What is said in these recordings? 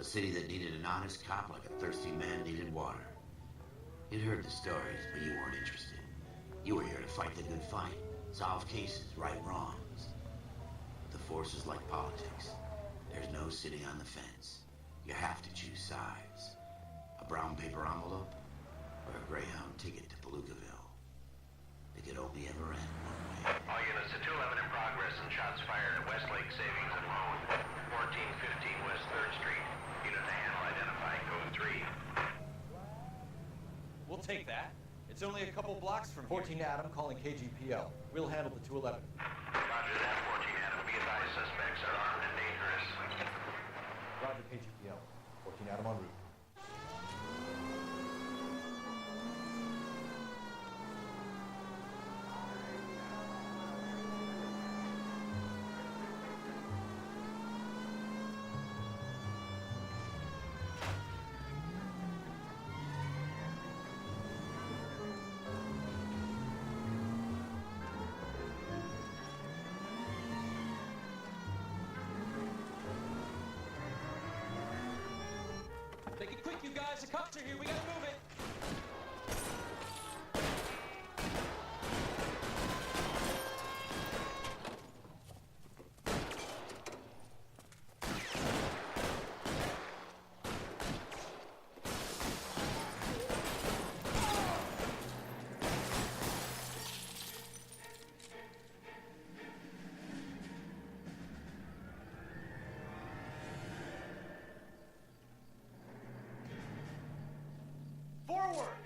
A city that needed an honest cop like a thirsty man needed water. You'd heard the stories, but you weren't interested. You were here to fight the good fight, solve cases, right wrongs. The force is like politics. There's no sitting on the fence. You have to choose sides. A brown paper envelope or a Greyhound ticket to Palookaville. It could only ever end one way. All units to 211 in progress and shots fired at Westlake Savings and Loan, 1415 West 3rd Street. Unit to handle identified code 3. We'll take that. It's only a couple blocks from 14 Adam calling KGPL. We'll handle the 211. Roger that, 14 Adam. Be advised, suspects are armed and dangerous. Roger, KGPL. 14 Adam en route. Make it quick, you guys. The cops are here. We gotta move it. Forward!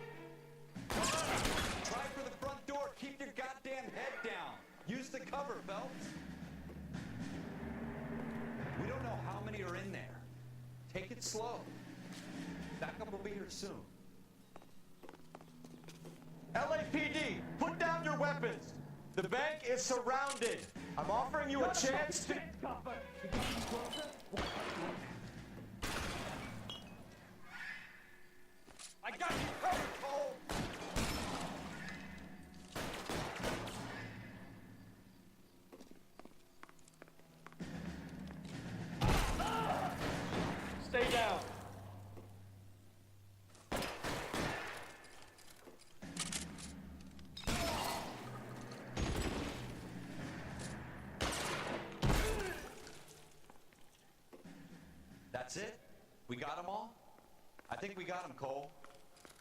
Try for the front door. Keep your goddamn head down. Use the cover, Phelps. We don't know how many are in there. Take it slow. Backup will be here soon. LAPD, put down your weapons. The bank is surrounded. I'm offering you a chance to... I got you covered, Cole! Stay down. That's it? We got them all? I think we got them, Cole.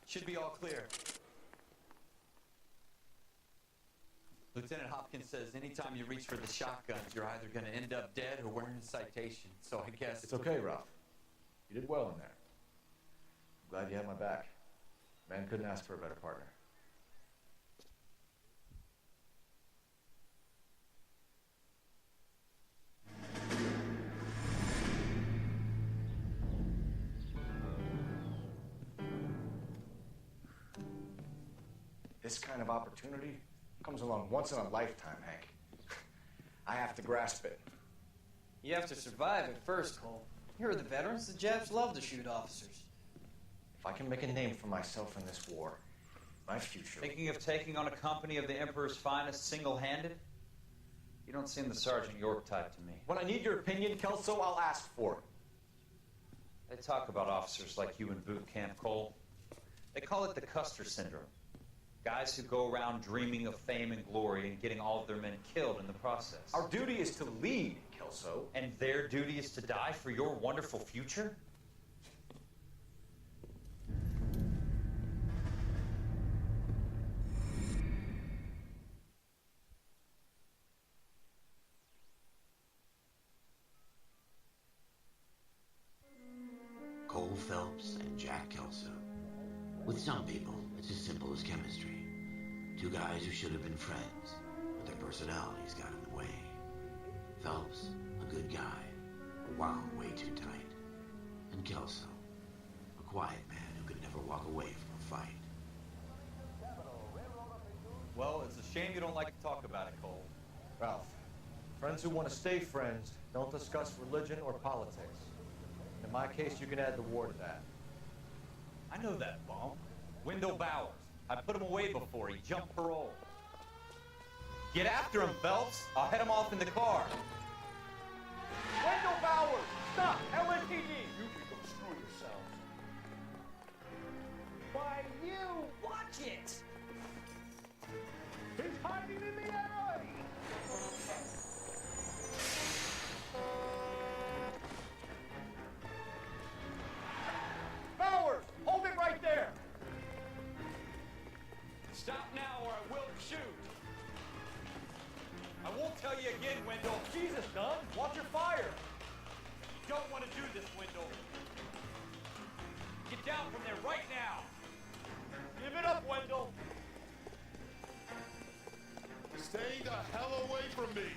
Should be all clear. Lieutenant Hopkins says anytime you reach for the shotguns, you're either going to end up dead or wearing a citation. So I guess... It's okay, Ralph. You did well in there. I'm glad you had my back. Man couldn't ask for a better partner. This kind of opportunity comes along once in a lifetime, Hank. I have to grasp it. You have to survive it first, Cole. Here are the veterans. The Japs love to shoot officers. If I can make a name for myself in this war, my future... Thinking of taking on a company of the Emperor's finest single-handed? You don't seem the Sergeant York type to me. When I need your opinion, Kelso, I'll ask for it. They talk about officers like you in boot camp, Cole. They call it the Custer Syndrome. Guys who go around dreaming of fame and glory and getting all of their men killed in the process. Our duty is to lead, Kelso. And their duty is to die for your wonderful future? Cole Phelps and Jack Kelso. With some people, it's as simple as chemistry. Two guys who should have been friends, but their personalities got in the way. Phelps, a good guy, wound way too tight. And Kelso, a quiet man who could never walk away from a fight. Well, it's a shame you don't like to talk about it, Cole. Ralph, friends who want to stay friends don't discuss religion or politics. In my case, you can add the war to that. I know that bum. Wendell Bowers. I put him away before he jumped parole. Get after him, Phelps. I'll head him off in the car. Wendell Bowers! Stop! LAPD! You can go Why, you! Watch it! He's hiding in the alley! Bowers! Hold it right there! Stop now or I will shoot. I won't tell you again, Wendell. Jesus, Dunn, watch your fire! You don't want to do this, Wendell. Get down from there right now. Give it up, Wendell! Stay the hell away from me!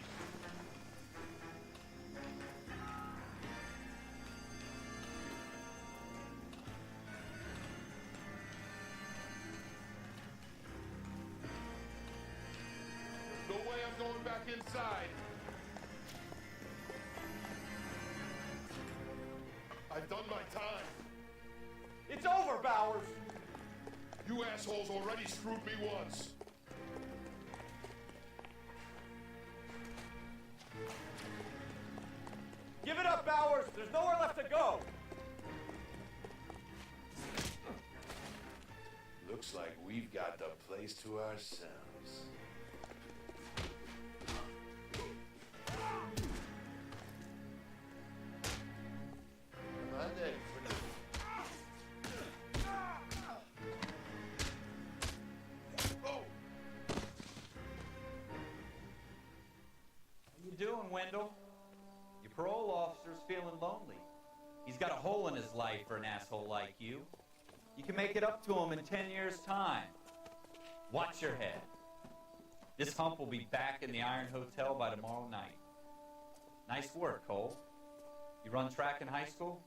No way I'm going back inside. I've done my time. It's over, Bowers! You assholes already screwed me once. Give it up, Bowers! There's nowhere left to go! Looks like we've got the place to ourselves. Come on then, Oh! How you doing, Wendell? Your parole officer's feeling lonely. He's got a hole in his life for an asshole like you. You can make it up to him in 10 years' time. Watch your head. This hump will be back in the Iron Hotel by tomorrow night. Nice work, Cole. You run track in high school?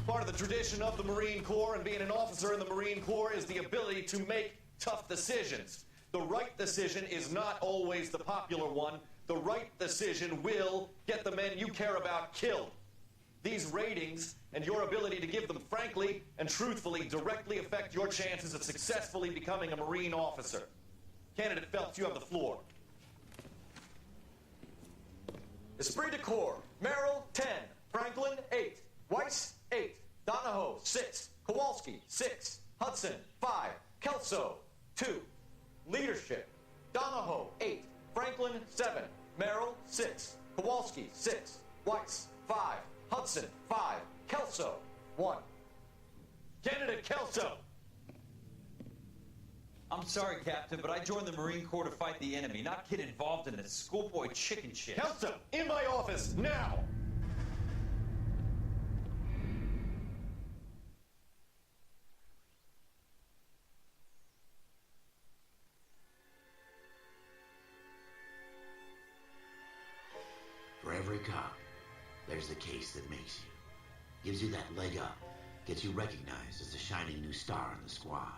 Part of the tradition of the Marine Corps and being an officer in the Marine Corps is the ability to make tough decisions. The right decision is not always the popular one. The right decision will get the men you care about killed. These ratings and your ability to give them frankly and truthfully directly affect your chances of successfully becoming a Marine officer. Candidate Phelps, you have the floor. Esprit de Corps, Merrill, 10. Franklin, 8. Weiss, 8. Donahoe, 6. Kowalski, 6. Hudson, 5. Kelso, 2. Leadership, Donahoe, 8. Franklin, 7. Merrill, 6. Kowalski, 6. Weiss, 5. Hudson, 5. Kelso, 1. Candidate Kelso! I'm sorry, Captain, but I joined the Marine Corps to fight the enemy, not get involved in this schoolboy chicken shit. Kelso, in my office, now! For every cop, there's the case that makes you. Gives you that leg up. Gets you recognized as the shining new star in the squad.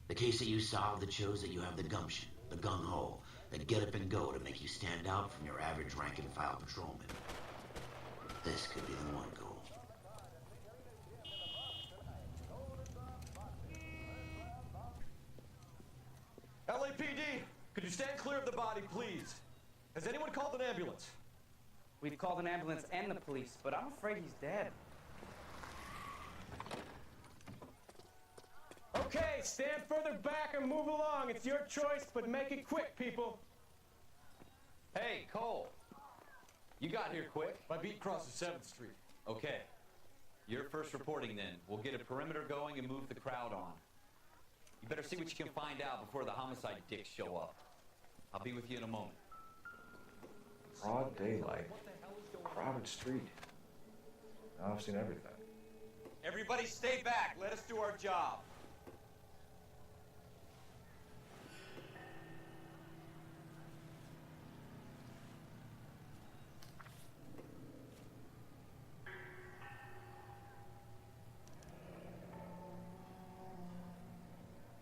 The case that you solved that shows that you have the gumption, the gung-ho, that get up and go to make you stand out from your average rank-and-file patrolman. This could be the one goal. LAPD, could you stand clear of the body, please? Has anyone called an ambulance? We've called an ambulance and the police, but I'm afraid he's dead. Okay, stand further back and move along. It's your choice, but make it quick, people. Hey, Cole. You got here quick. My beat crosses 7th Street. Okay. You're first reporting then. We'll get a perimeter going and move the crowd on. You better see what you can find out before the homicide dicks show up. I'll be with you in a moment. Broad daylight. Crowded street. Now I've seen everything. Everybody stay back. Let us do our job.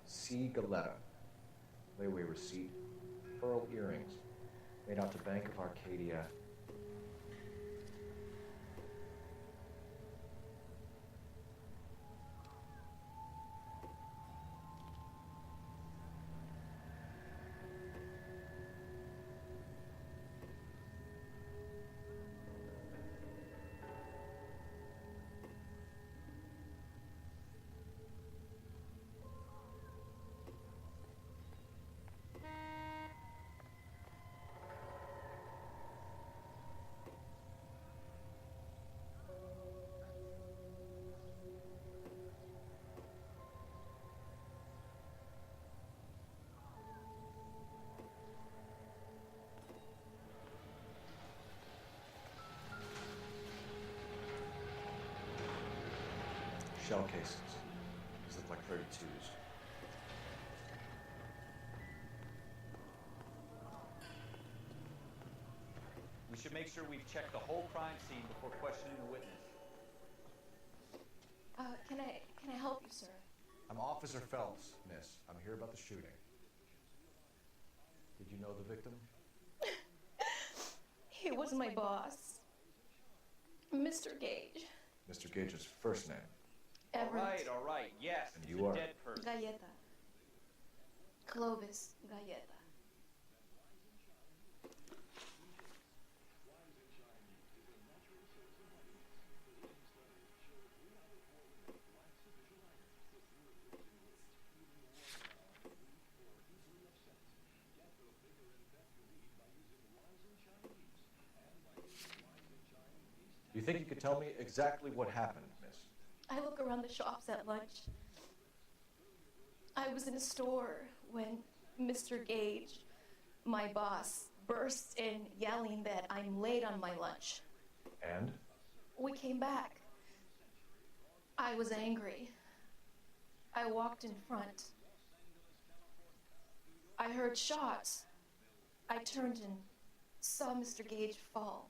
C. Galetta. Layaway receipt. Pearl earrings. Made out to Bank of Arcadia. Shell casings. These look like 32s. We should make sure we've checked the whole crime scene before questioning the witness. Can I help you, sir? I'm Officer Phelps, miss. I'm here about the shooting. Did you know the victim? He was my boss, Mr. Gage. Mr. Gage's first name. Everett. All right, yes. And it's you a are? dead person. Galleta. Clovis Galleta. Do you think you could tell me exactly what happened, miss? I look around the shops at lunch. I was in a store when Mr. Gage, my boss, bursts in yelling that I'm late on my lunch. And? We came back. I was angry. I walked in front. I heard shots. I turned and saw Mr. Gage fall.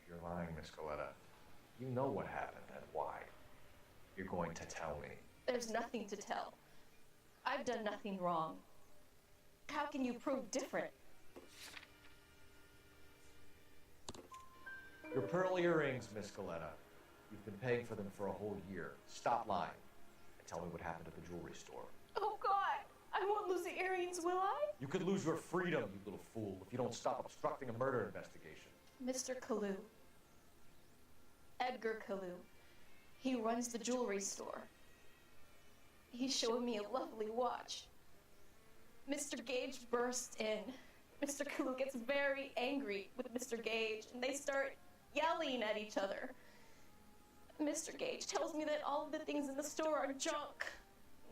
You're lying, Miss Coletta. You know what happened and why. You're going to tell me. There's nothing to tell. I've done nothing wrong. How can you prove different? Your pearl earrings, Miss Coletta. You've been paying for them for a whole year. Stop lying and tell me what happened at the jewelry store. Oh, God! I won't lose the earrings, will I? You could lose your freedom, you little fool, if you don't stop obstructing a murder investigation. Mr. Kalu. Edgar Kalu. He runs the jewelry store. He showed me a lovely watch. Mr. Gage bursts in. Mr. Kalu gets very angry with Mr. Gage, and they start yelling at each other. Mr. Gage tells me that all of the things in the store are junk,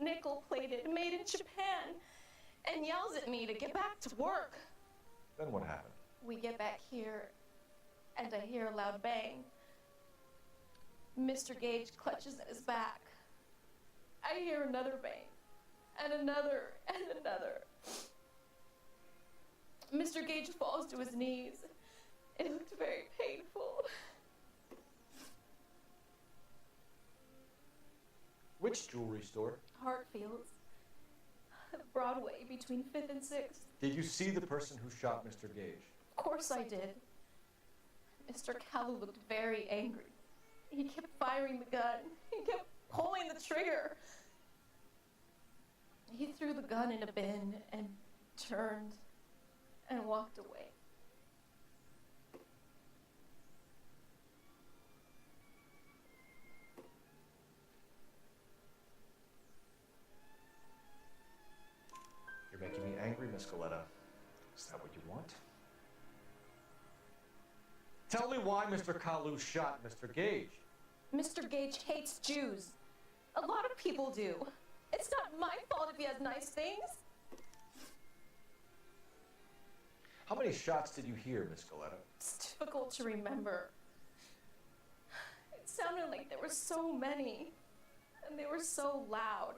nickel-plated, made in Japan, and yells at me to get back to work. Then what happened? We get back here, and I hear a loud bang. Mr. Gage clutches at his back. I hear another bang, and another, and another. Mr. Gage falls to his knees. It looked very painful. Which jewelry store? Hartfield's. Broadway, between 5th and 6th. Did you see the person who shot Mr. Gage? Of course I did. Mr. Kalu looked very angry. He kept firing the gun. He kept pulling the trigger. He threw the gun in a bin and turned and walked away. You're making me angry, Miss Coletta. Is that what you want? Tell me why Mr. Kalu shot Mr. Gage. Mr. Gage hates Jews. A lot of people do. It's not my fault if he has nice things. How many shots did you hear, Miss Coletta? It's difficult to remember. It sounded like there were so many, and they were so loud.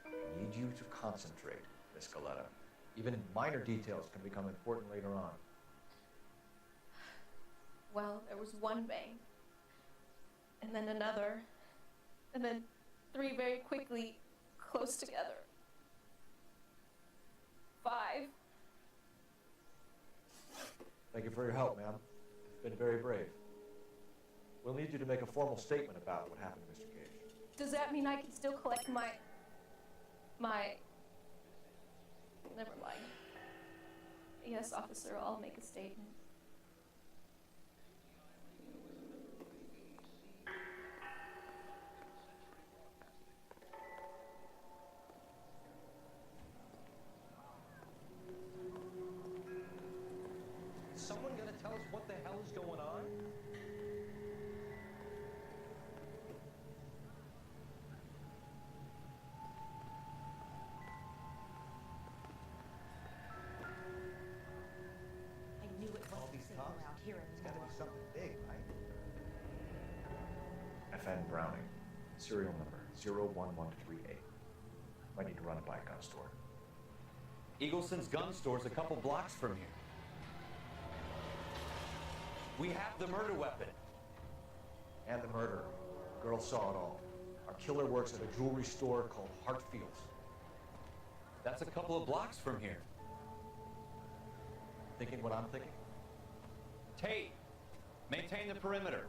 I need you to concentrate, Miss Coletta. Even minor details can become important later on. Well, there was one bang, and then another, and then 3 very quickly, close together. 5. Thank you for your help, ma'am. You've been very brave. We'll need you to make a formal statement about what happened to Mr. Gage. Does that mean I can still collect my... Never mind. Yes, officer, I'll make a statement. someone gonna tell us what the hell is going on? I knew it wasn't safe around here anymore. Something big, right? FN Browning, serial number 01138. Might need to run it by a gun store. Eagleson's gun store's a couple blocks from here. We have the murder weapon. And the murderer. The girl saw it all. Our killer works at a jewelry store called Hartfield's. That's a couple of blocks from here. Thinking what I'm thinking? Tate, maintain the perimeter.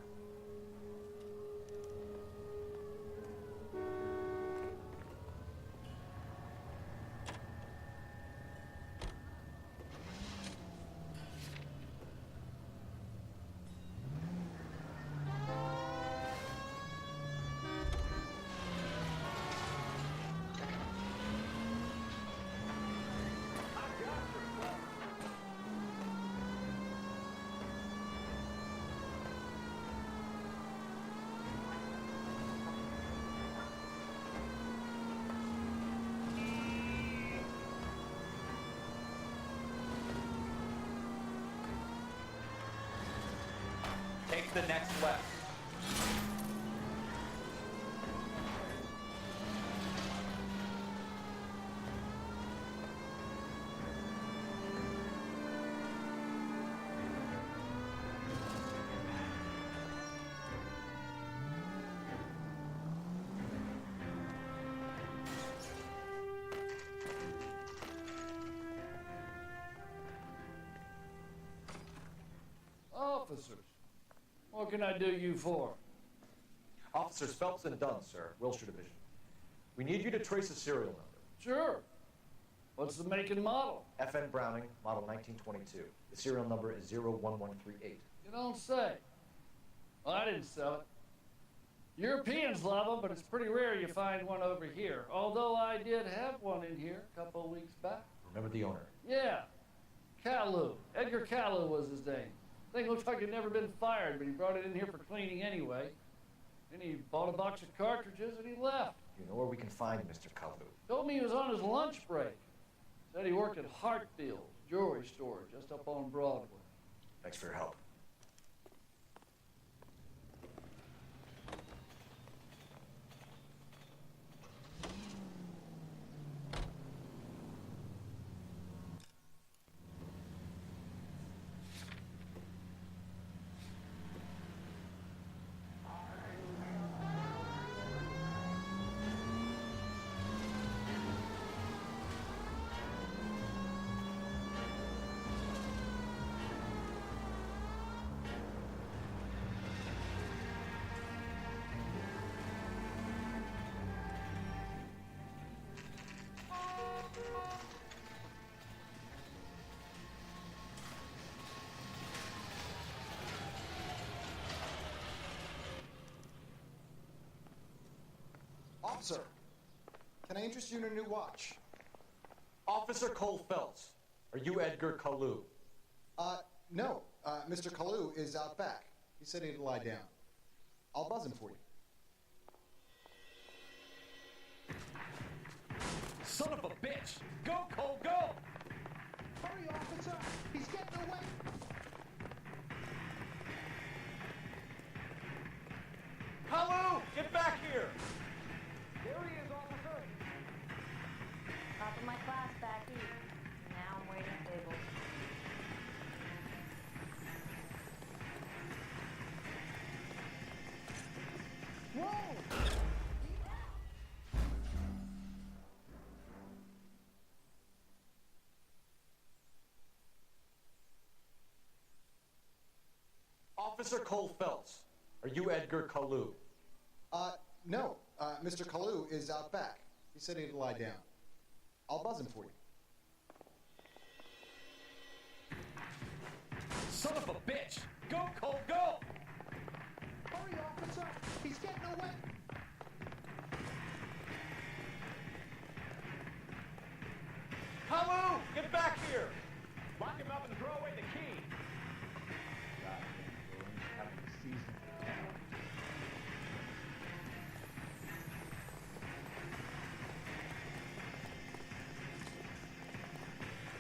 Take the next left. Officers, what can I do you for? Officers Phelps and Dunn, sir, Wilshire Division. We need you to trace a serial number. Sure. What's the make and model? FN Browning, model 1922. The serial number is 01138. You don't say. Well, I didn't sell it. Europeans love them, but it's pretty rare you find one over here. Although I did have one in here a couple of weeks back. Remember the owner? Yeah. Caillou. Edgar Caillou was his name. Thing looked like it'd never been fired, but he brought it in here for cleaning anyway. Then he bought a box of cartridges and he left. You know where we can find Mr. Caillou? Told me he was on his lunch break. Said he worked at Hartfield's jewelry store just up on Broadway. Thanks for your help. Officer, can I interest you in a new watch? Officer Cole Phelps, are you Edgar Caillou? No. Mr. Caillou is out back. He said he'd lie down. I'll buzz him for you. Son of a bitch! Go, Cole, go! Hurry, officer! He's getting away! Caillou, get back here! There he is, officer. Top of my class back east. Now I'm waiting tables. Whoa! Officer Cole Phelps, are you Edgar Caillou? No. Mr. Caillou is out back. He said he'd lie down. I'll buzz him for you. Son of a bitch! Go, Cole, go! Hurry, officer! He's getting away! Caillou, get back here! Lock him up and throw away the key. goddamn ruins, having a season for town.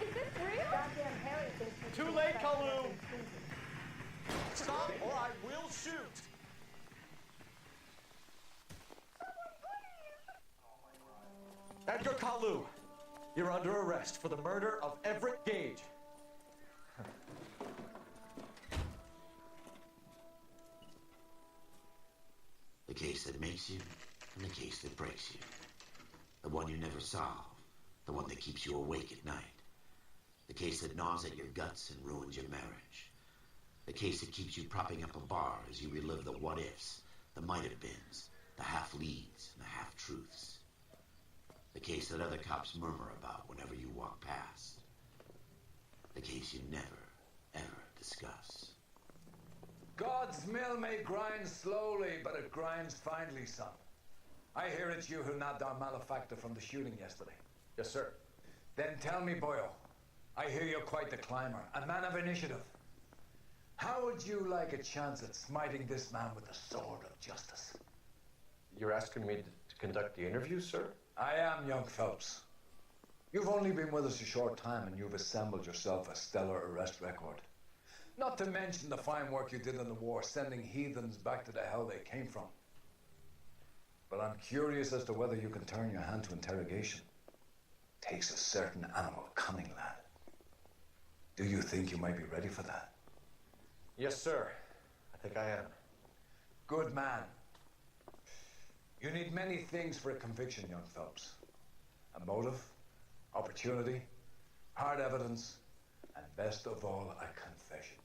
Is this real? Goddamn Harry thinks he's Too late, Kalu! Stop or I will shoot! Edgar Kalu, you're under arrest for the murder of Everett Gage. The case that makes you, and the case that breaks you. The one you never solve, the one that keeps you awake at night. The case that gnaws at your guts and ruins your marriage. The case that keeps you propping up a bar as you relive the what-ifs, the might-have-beens, the half-leads, and the half-truths. The case that other cops murmur about whenever you walk past. The case you never, ever discuss. God's mill may grind slowly, but it grinds finely, son. I hear it's you who nabbed our malefactor from the shooting yesterday. Yes, sir. Then tell me, Boyle, I hear you're quite the climber, a man of initiative. How would you like a chance at smiting this man with the sword of justice? You're asking me to conduct the interview, sir? I am, young Phelps. You've only been with us a short time and you've assembled yourself a stellar arrest record. Not to mention the fine work you did in the war, sending heathens back to the hell they came from. But I'm curious as to whether you can turn your hand to interrogation. Takes a certain animal cunning, lad. Do you think you might be ready for that? Yes, sir. I think I am. Good man. You need many things for a conviction, young Phelps. A motive, opportunity, hard evidence, and best of all, a confession.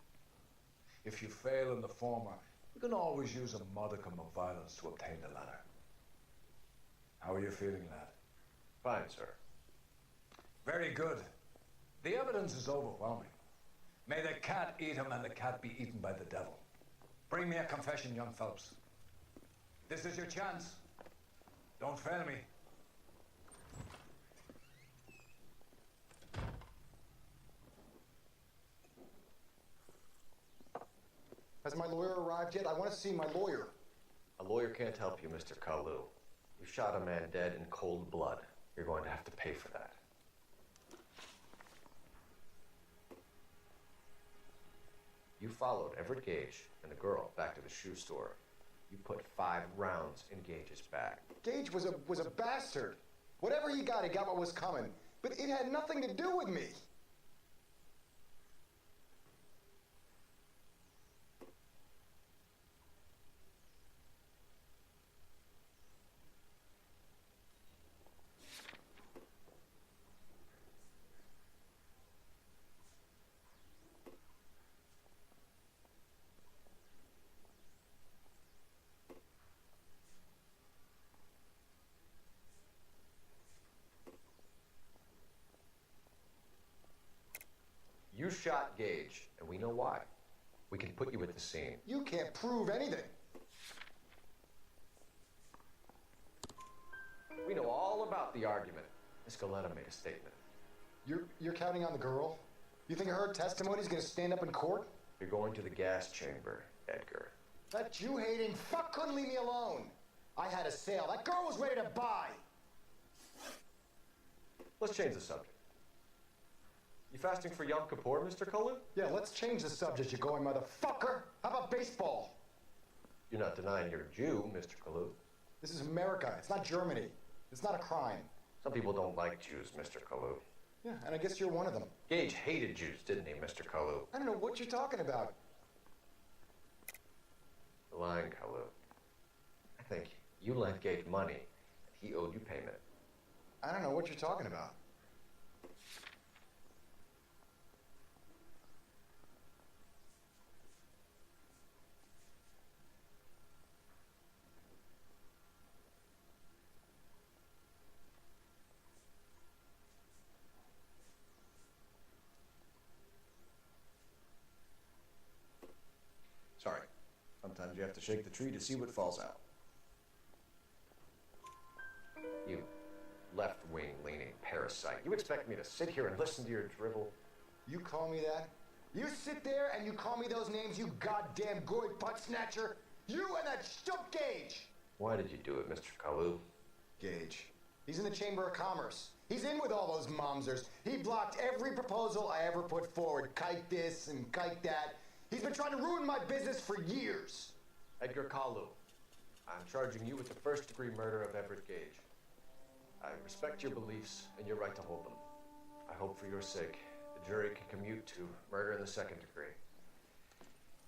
If you fail in the former, you can always use a modicum of violence to obtain the latter. How are you feeling, lad? Fine, sir. Very good. The evidence is overwhelming. May the cat eat him and the cat be eaten by the devil. Bring me a confession, young Phelps. This is your chance. Don't fail me. Has my lawyer arrived yet? I want to see my lawyer. A lawyer can't help you, Mr. Kalu. You shot a man dead in cold blood. You're going to have to pay for that. You followed Everett Gage and the girl back to the shoe store. You put 5 rounds in Gage's back. Gage was a bastard. Whatever he got what was coming. But it had nothing to do with me. You shot Gage, and we know why. We can put you at the scene. You can't prove anything. We know all about the argument. Miss Galetta made a statement. You're counting on the girl? You think her testimony is going to stand up in court? You're going to the gas chamber, Edgar. That Jew-hating fuck couldn't leave me alone. I had a sale. That girl was ready to buy. Let's change the subject. You fasting for Yom Kippur, Mr. Cullen? Yeah, let's change the subject, you going motherfucker. How about baseball? You're not denying you're a Jew, Mr. Kalu. This is America. It's not Germany. It's not a crime. Some people don't like Jews, Mr. Kalu. Yeah, and I guess you're one of them. Gage hated Jews, didn't he, Mr. Kalu? I don't know what you're talking about. You're lying, Kalu. I think you lent Gage money, and he owed you payment. I don't know what you're talking about. Sorry. Sometimes you have to shake the tree to see what falls out. You left-wing leaning parasite. You expect me to sit here and listen to your drivel? You call me that? You sit there and you call me those names, you goddamn gourd butt snatcher. You and that stump Gage. Why did you do it, Mr. Kalu? Gage. He's in the Chamber of Commerce. He's in with all those momsers. He blocked every proposal I ever put forward. Kike this and kike that. He's been trying to ruin my business for years. Edgar Kalu, I'm charging you with the first-degree murder of Everett Gage. I respect your beliefs and your right to hold them. I hope for your sake the jury can commute to murder in the second degree.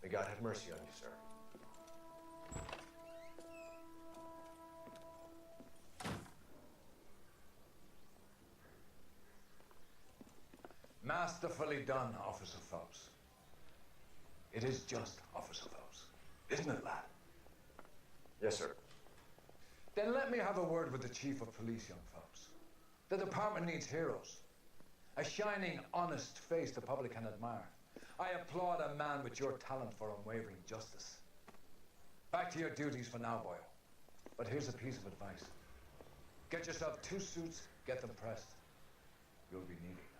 May God have mercy on you, sir. Masterfully done, Officer Phelps. It is just, Officer Phelps. Isn't it, lad? Yes, sir. Then let me have a word with the Chief of Police, young Phelps. The department needs heroes. A shining, honest face the public can admire. I applaud a man with your talent for unwavering justice. Back to your duties for now, boyo. But here's a piece of advice. Get yourself 2 suits, get them pressed. You'll be needed.